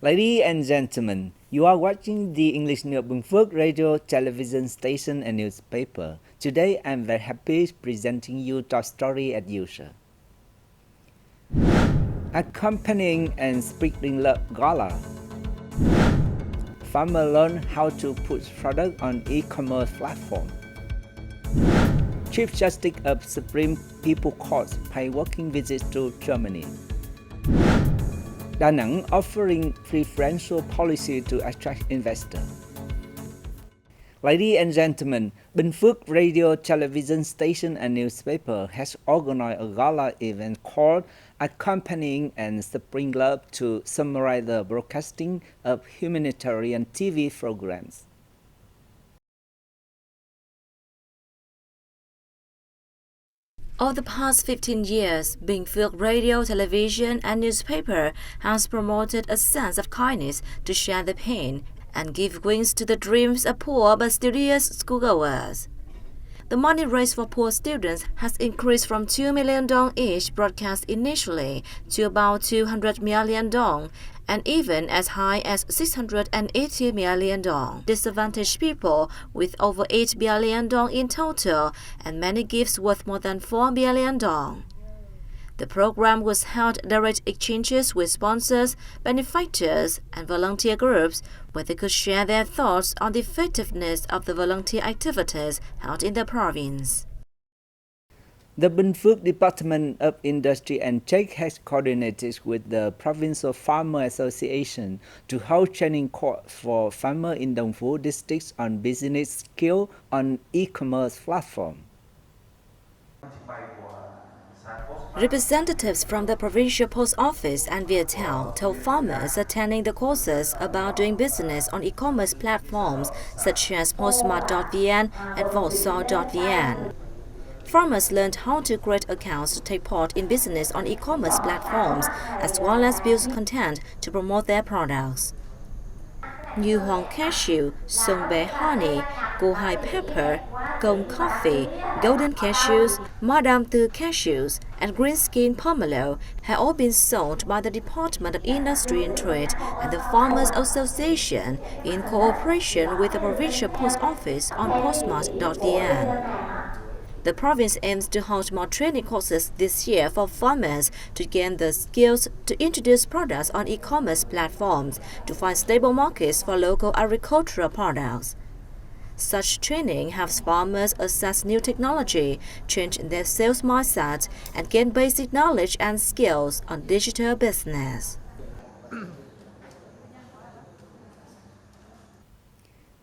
Ladies and gentlemen, you are watching the English Báo Bình Phước radio, television station and newspaper. Today I'm very happy presenting you top story as usual. Accompanying and spreading love gala. Farmer learn how to put product on e-commerce platform. Chief Justice of Supreme People Court pay working visit to Germany. Đà Nẵng offering preferential policy to attract investors. Ladies and gentlemen, Bình Phước radio, television station and newspaper has organized a gala event called Accompanying and Spreading Love to summarize the broadcasting of humanitarian TV programs. Over the past 15 years, Bình Phước radio, television, and newspaper has promoted a sense of kindness to share the pain and give wings to the dreams of poor but studious schoolgoers. The money raised for poor students has increased from 2 million dong each broadcast initially to about 200 million dong, and even as high as 680 million dong. Disadvantaged people with over 8 billion dong in total, and many gifts worth more than 4 billion dong. The program was held direct exchanges with sponsors, benefactors, and volunteer groups where they could share their thoughts on the effectiveness of the volunteer activities held in the province. The Bình Phước Department of Industry and Trade has coordinated with the Provincial Farmer Association to hold training course for farmers in Dong Phu district on business skills on e-commerce platform. Representatives from the Provincial Post Office and Viettel told farmers attending the courses about doing business on e-commerce platforms such as postmart.vn and volsaw.vn. Farmers learned how to create accounts to take part in business on e-commerce platforms, as well as build content to promote their products. Như Hoàng cashew, Song Bay honey, Go Hai pepper, Gong coffee, golden cashews, Madame Tư cashews, and green skin pomelo have all been sold by the Department of Industry and Trade and the Farmers Association in cooperation with the Provincial Post Office on postmart.vn. The province aims to hold more training courses this year for farmers to gain the skills to introduce products on e-commerce platforms to find stable markets for local agricultural products. Such training helps farmers assess new technology, change their sales mindset, and gain basic knowledge and skills on digital business.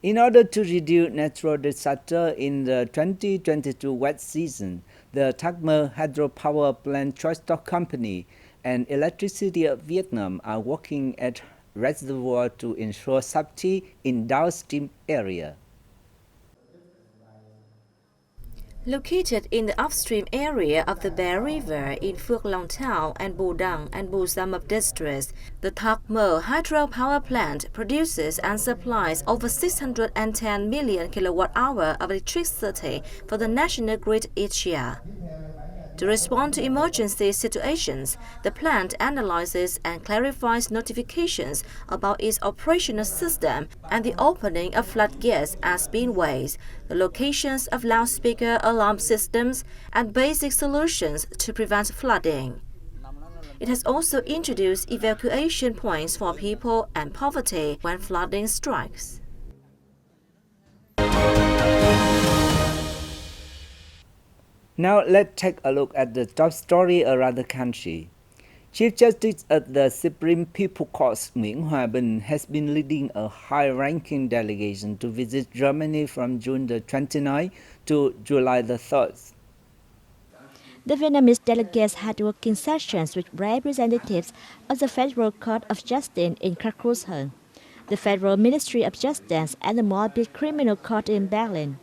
In order to reduce natural disaster in the 2022 wet season, the Thác Hydropower Plant Trust Stock Company and Electricity of Vietnam are working at reservoir to ensure safety in downstream area. Located in the upstream area of the Bear River in Phước Long Town and Bù Đăng and Bù Gia Mập districts, the Thác hydropower plant produces and supplies over 610 million kilowatt-hour of electricity for the national grid each year. To respond to emergency situations, the plant analyzes and clarifies notifications about its operational system and the opening of floodgates as spillways, the locations of loudspeaker alarm systems, and basic solutions to prevent flooding. It has also introduced evacuation points for people and poverty when flooding strikes. Now let's take a look at the top story around the country. Chief Justice of the Supreme People Court Nguyễn Hòa Bình has been leading a high-ranking delegation to visit Germany from June the 29th to July the 3rd. The Vietnamese delegates had working sessions with representatives of the Federal Court of Justice in Karlsruhe, the Federal Ministry of Justice, and the Morbid Criminal Court in Berlin.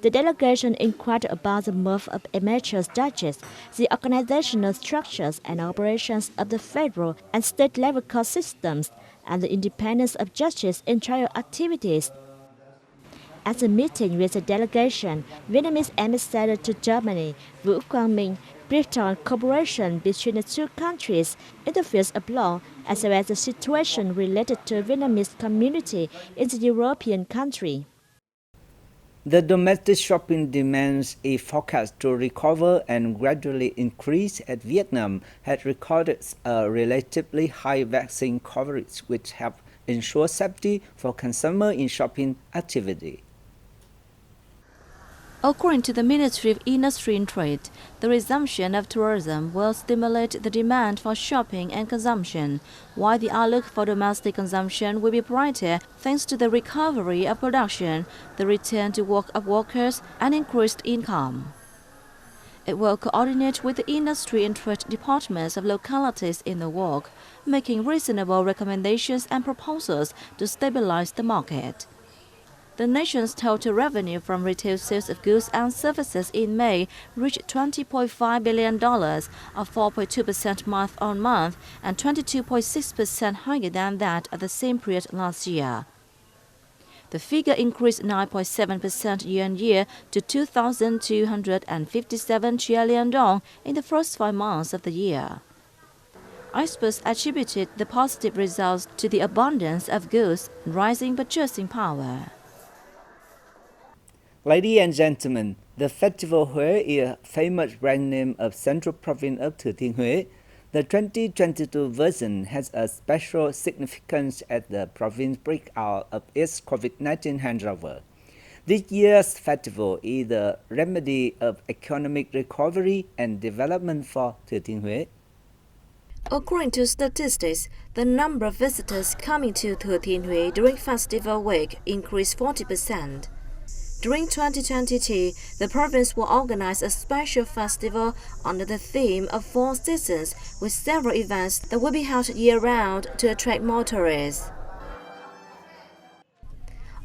The delegation inquired about the move of amateur judges, the organizational structures and operations of the federal and state-level court systems, and the independence of judges in trial activities. At the meeting with the delegation, Vietnamese ambassador to Germany, Vũ Quang Minh, briefed on cooperation between the two countries in the fields of law, as well as the situation related to Vietnamese community in the European country. The domestic shopping demands is forecast to recover and gradually increase as Vietnam had recorded a relatively high vaccine coverage, which helped ensure safety for consumers in shopping activity. According to the Ministry of Industry and Trade, the resumption of tourism will stimulate the demand for shopping and consumption, while the outlook for domestic consumption will be brighter thanks to the recovery of production, the return to work of workers, and increased income. It will coordinate with the industry and trade departments of localities in the work, making reasonable recommendations and proposals to stabilize the market. The nation's total revenue from retail sales of goods and services in May reached $20.5 billion, a 4.2% month-on-month and 22.6% higher than that of the same period last year. The figure increased 9.7% year-on-year to 2,257 trillion dong in the first 5 months of the year. Experts attributed the positive results to the abundance of goods, rising purchasing power. Ladies and gentlemen, the festival Huế is a famous brand name of Central Province of Thừa Thiên Huế. The 2022 version has a special significance as the province breaks out of its COVID-19 hangover. This year's festival is the remedy of economic recovery and development for Thừa Thiên Huế. According to statistics, the number of visitors coming to Thừa Thiên Huế during festival week increased 40%. During 2022, the province will organize a special festival under the theme of 4 seasons with several events that will be held year-round to attract more tourists.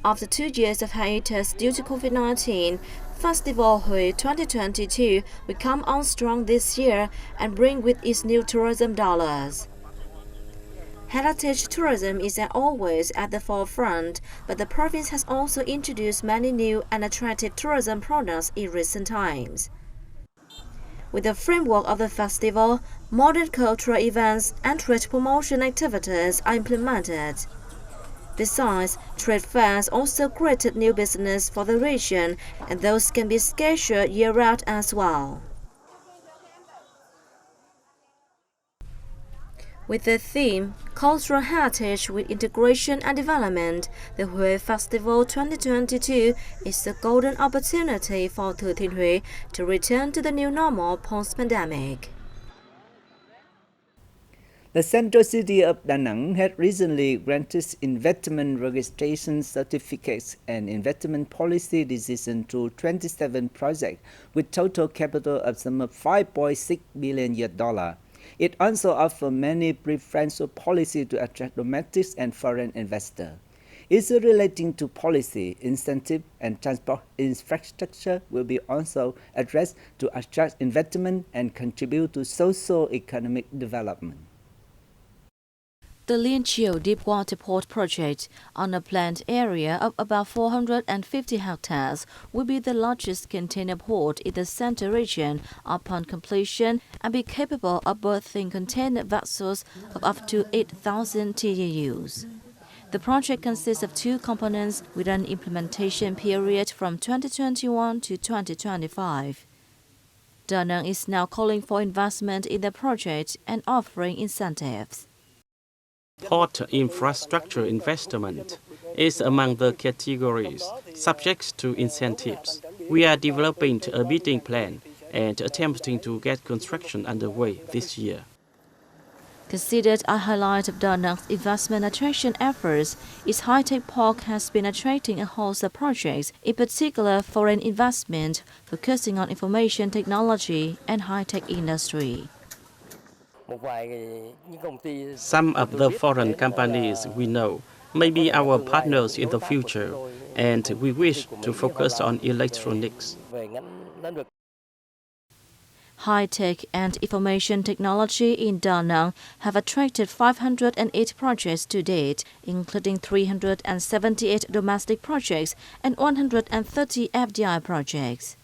After 2 years of hiatus due to COVID-19, Festival Huế 2022 will come on strong this year and bring with its new tourism dollars. Heritage tourism is always at the forefront, but the province has also introduced many new and attractive tourism products in recent times. With the framework of the festival, modern cultural events and trade promotion activities are implemented. Besides, trade fairs also created new business for the region, and those can be scheduled year-round as well. With the theme, Cultural Heritage with Integration and Development, the Huế Festival 2022 is a golden opportunity for Thừa Thiên Huế to return to the new normal post-pandemic. The central city of Da Nang had recently granted investment registration certificates and investment policy decisions to 27 projects with total capital of some $5.6 billion. It also offers many preferential policies to attract domestic and foreign investors. Issues relating to policy, incentive, and transport infrastructure will be also addressed to attract investment and contribute to socio-economic development. The Liên deep-water port project, on a planned area of about 450 hectares, will be the largest container port in the central region upon completion and be capable of berthing container vessels of up to 8,000 TEUs. The project consists of 2 components with an implementation period from 2021 to 2025. Da Nang is now calling for investment in the project and offering incentives. Port infrastructure investment is among the categories subject to incentives. We are developing a bidding plan and attempting to get construction underway this year. Considered a highlight of Da Nang's investment attraction efforts, its high-tech park has been attracting a host of projects, in particular foreign investment, focusing on information technology and high-tech industry. Some of the foreign companies we know may be our partners in the future, and we wish to focus on electronics. High-tech and information technology in Da Nang have attracted 508 projects to date, including 378 domestic projects and 130 FDI projects.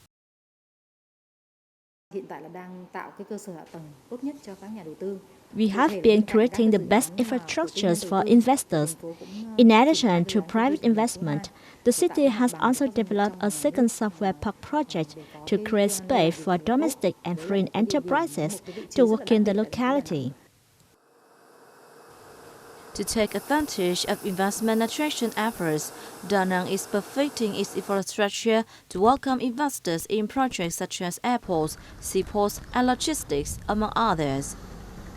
Hiện tại là đang tạo cái cơ sở hạ tầng tốt nhất cho các nhà đầu tư. We have been creating the best infrastructures for investors. In addition to private investment, the city has also developed a second software park project to create space for domestic and foreign enterprises to work in the locality. To take advantage of investment attraction efforts, Da Nang is perfecting its infrastructure to welcome investors in projects such as airports, seaports, and logistics, among others.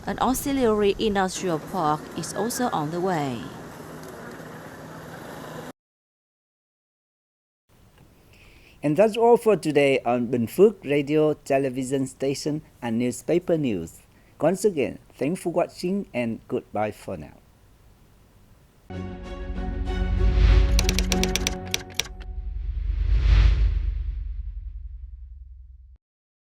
An auxiliary industrial park is also on the way. And that's all for today on Bình Phước Radio, television station, and newspaper news. Once again, thanks for watching and goodbye for now.